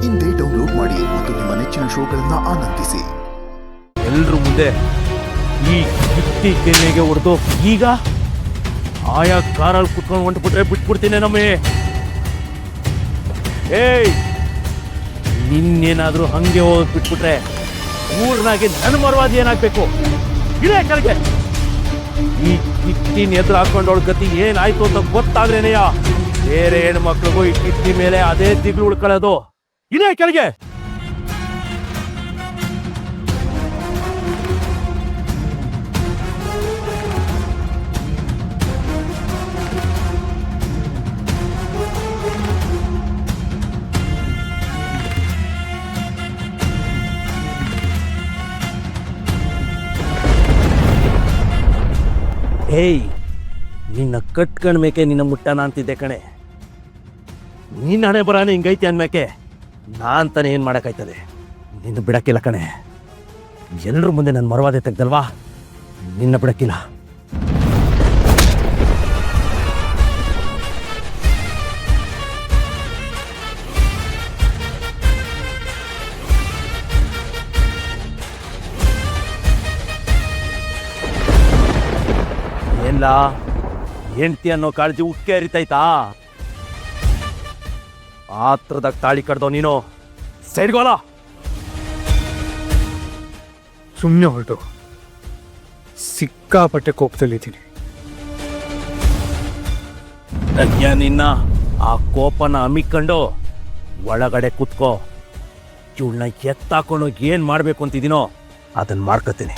ಇಂದೇ ಡೌನ್ಲೋಡ್ ಮಾಡಿ ಮತ್ತು ನಿಮ್ಮ ನೆಚ್ಚಿನ ಶೋಗಳನ್ನ ಆನಂದಿಸಿ. ಎಲ್ರು ಮುಂದೆ ಈ ಕಿಟ್ಟಿ ಕೆನ್ನೆಗೆ ಹೊಡೆದು ಈಗ ಆಯಾ ಕಾರಲ್ಲಿ ಕುತ್ಕೊಂಡು ಹೊಂಟ್ಬಿಟ್ರೆ ಬಿಟ್ಬಿಡ್ತೀನಿ ನಮ್ಮೇ. ಏಯ್, ನಿನ್ನೇನಾದ್ರೂ ಹಂಗೆ ಹೋಗಿ ಬಿಟ್ಬಿಟ್ರೆ ಊರ್ನಾಗೆ ನನ್ನ ಮರವಾದಿ ಏನಾಗ್ಬೇಕು? ಇದೇ ಕೆಳಗೆ ಈ ಕಿಟ್ಟಿನ ಎದುರು ಹಾಕೊಂಡವಳ ಗತಿ ಏನಾಯ್ತು ಅಂತ ಗೊತ್ತಾದ್ರೇನೆಯ ಬೇರೆ ಹೆಣ್ಮಕ್ಳಿಗೂ ಈ ಕಿಟ್ಟಿ ಮೇಲೆ ಅದೇ ದಿಗ್ಲು ಉಳ್ಕೊಳ್ಳೋದು. ಇದೇ ಕೆಳಗೆ. ಏಯ್, ನಿನ್ನ ಕಟ್ಕಣ್ಮೇಕೆ ನಿನ್ನ ಮುಟ್ಟನ ಅಂತಿದ್ದೆ ಕಣೆ. ನೀನ್ ಹಣೆ ಬರಾನೆ ಹಿಂಗೈತಿ ಅನ್ಮೇಕೆ ನಾನ್ ತಾನೆ ಏನ್ ಮಾಡಕ್ಕಾಯ್ತದೆ? ನಿನ್ನ ಬಿಡಕ್ಕಿಲ್ಲ ಕಣೆ. ಎಲ್ರ ಮುಂದೆ ನನ್ನ ಮರವಾದೆ ತೆಗ್ದಲ್ವಾ, ನಿನ್ನ ಬಿಡಕ್ಕಿಲ್ಲ. ಏನ್ಲಾ, ಹೆಂಡ್ತಿ ಅನ್ನೋ ಕಾಳಜಿ ಉಕ್ಕೆ ಹರಿತೈತಾ? ಆತ್ರದಾಗ ತಾಳಿ ಕಡ್ದೋ ನೀನು. ಸೈಡ್ಗೋಲ. ಸುಮ್ಮನೆ ಹೊರಟು. ಸಿಕ್ಕಾಪಟ್ಟೆ ಕೋಪದಲ್ಲಿದ್ದೀನಿ. ನಿನ್ನ ಆ ಕೋಪನ ಅಮ್ಮಿಕೊಂಡು ಒಳಗಡೆ ಕುತ್ಕೋ. ಇವಳನ್ನ ಎತ್ತಾಕೊಂಡು ಏನ್ ಮಾಡ್ಬೇಕು ಅಂತಿದ್ದೀನೋ ಅದನ್ನ ಮಾಡ್ಕೊತೀನಿ.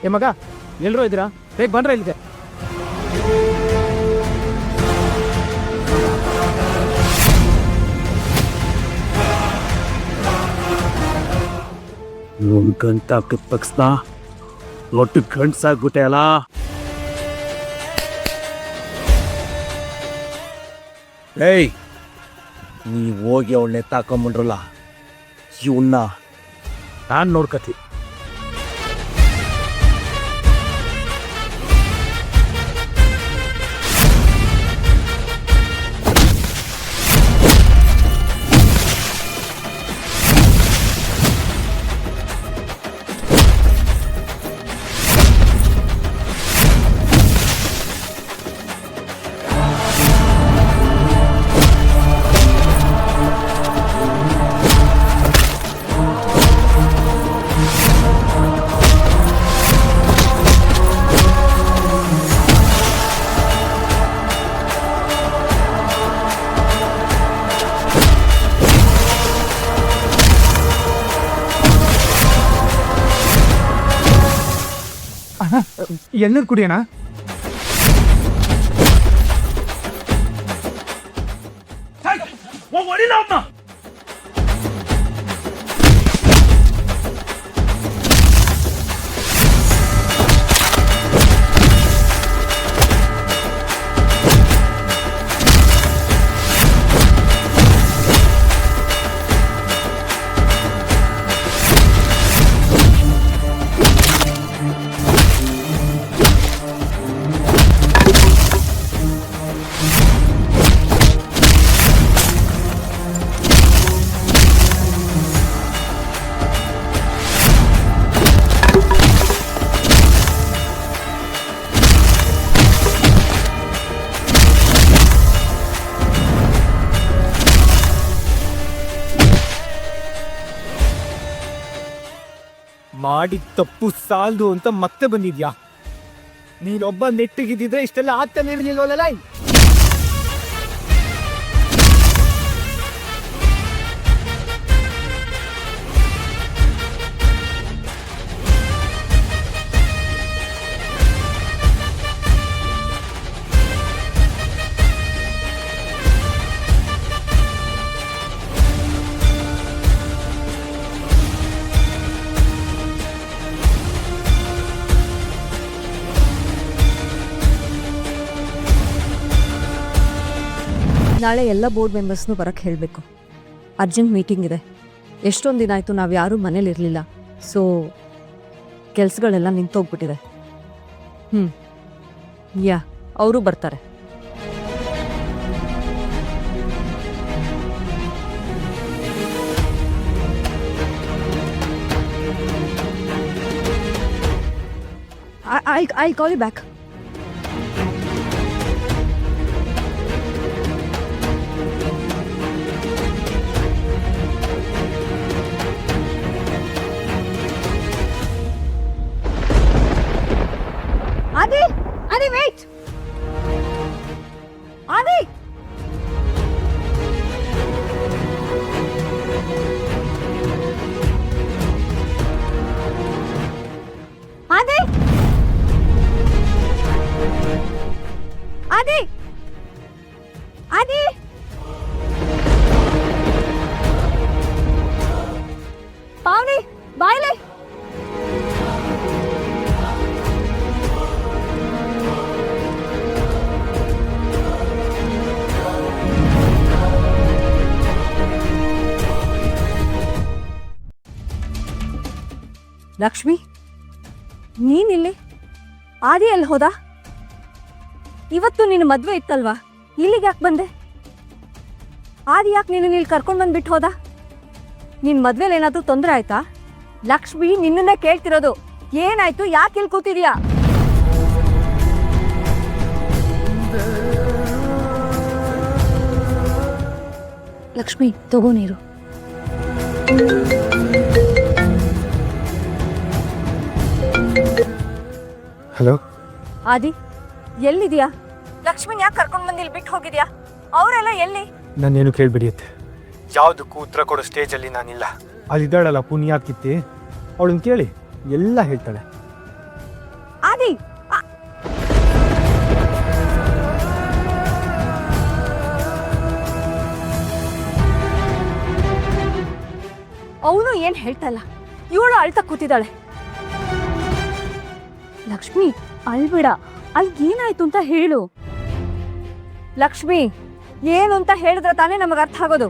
ಏ ಮಗ, ಎಲ್ಲರೂ ಇದ್ದೀರಾ? ಬೇಗ ಬಂದ್ರೆ ಇಲ್ಲಿದೆ. ಗಂಟ ಹಾಕಿದ ತಕ್ಷಣ ಒಟ್ಟು ಗಂಟ್ಸಾಗ್ಬಿಟ್ಟೆ ಅಲ್ಲ. ಏಯ್, ನೀವ್ ಹೋಗಿ ಅವಳನ್ನ ಎತ್ತಾಕೊಂಬಿಡ್ರಲ್ಲ, ಇವನ್ನ ನಾನ್ ನೋಡ್ಕತಿ. ಎಣ್ಣೀರು ಕುಡಿಯೋಣ. ಮಾಡಿದ ತಪ್ಪು ಸಾಲದು ಅಂತ ಮತ್ತೆ ಬಂದಿದ್ಯಾ? ನೀನೊಬ್ಬ ನೆಟ್ಟಿಗಿದ್ದಿದ್ರೆ ಇಷ್ಟೆಲ್ಲ ಆಗ್ತಾನೆ ಇರಲಿಲ್ವಲ್ಲ. ನಾಳೆ ಎಲ್ಲ ಬೋರ್ಡ್ ಮೆಂಬರ್ಸ್ನೂ ಬರೋಕ್ಕೆ ಹೇಳಬೇಕು. ಅರ್ಜೆಂಟ್ ಮೀಟಿಂಗ್ ಇದೆ. ಎಷ್ಟೊಂದು ದಿನ ಆಯಿತು ನಾವು ಯಾರೂ ಮನೇಲಿರಲಿಲ್ಲ. ಸೊ ಕೆಲಸಗಳೆಲ್ಲ ನಿಂತೋಗ್ಬಿಟ್ಟಿದೆ. ಯಾ ಅವರು ಬರ್ತಾರೆ. I'll call you back. Adi! Adi, wait! Adi! Adi! Adi! Adi! Pavni, baile! Lakshmi, ನೀನಿಲ್ಲಿ? ಆದಿ ಎಲ್ಲಿ ಹೋದ? ಇವತ್ತು ನಿನ್ನ ಮದುವೆ ಇತ್ತಲ್ವಾ, ಇಲ್ಲಿಗೆ ಯಾಕೆ ಬಂದೆ? ಆದಿ ಯಾಕೆ ನೀನು ಇಲ್ಲಿ ಕರ್ಕೊಂಡು ಬಂದ್ಬಿಟ್ಟು ಹೋದ? ನಿನ್ನ ಮದುವೆಲಿ ಏನಾದರೂ ತೊಂದರೆ ಆಯ್ತಾ? ಲಕ್ಷ್ಮಿ, ನಿನ್ನನ್ನೇ ಕೇಳ್ತಿರೋದು. ಏನಾಯ್ತು? ಯಾಕೆ ಇಲ್ಲಿ ಕೂತಿದ್ಯಾ? ಲಕ್ಷ್ಮಿ, ತಗೋ ನೀರು. ಹಲೋ ಆದಿ, ಎಲ್ಲಿದ್ಯಾ? ಲಕ್ಷ್ಮಿನ ಯಾಕೆ ಕರ್ಕೊಂಡು ಬಂದು ಇಲ್ಲಿ ಬಿಟ್ಟು ಹೋಗಿದ್ಯಾ? ಅವರೆಲ್ಲ ಎಲ್ಲಿ? ನಾನೇನು ಕೇಳ್ಬಿಡಿಯತ್ತೆ. ಯಾವುದಕ್ಕೂ ಉತ್ತರ ಕೊಡೋ ಸ್ಟೇಜಲ್ಲಿ ನಾನಿಲ್ಲ. ಅಲ್ಲಿದ್ದಾಳಲ್ಲ ಪುಣ್ಯಾತ್ಕಿತ್ತಿ, ಅವಳನ್ನ ಕೇಳಿ ಎಲ್ಲ ಹೇಳ್ತಾಳೆ. ಆದಿ, ಅವನು ಏನ್ ಹೇಳ್ತಾ ಇಲ್ಲ, ಇವಳು ಅಳ್ತಾ ಕೂತಿದ್ದಾಳೆ. ಲಕ್ಷ್ಮಿ, ಅಳ್ಬೇಡ. ಅಲ್ಲಿ ಏನಾಯ್ತು ಅಂತ ಹೇಳು. ಲಕ್ಷ್ಮಿ, ಏನು ಅಂತ ಹೇಳಿದ್ರೆ ತಾನೇ ನಮಗೆ ಅರ್ಥ ಆಗೋದು.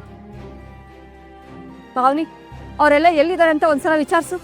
ಪಾವನಿ, ಅವರೆಲ್ಲ ಎಲ್ಲಿದ್ದಾರೆ ಅಂತ ಒಂದ್ಸಲ ವಿಚಾರಿಸು.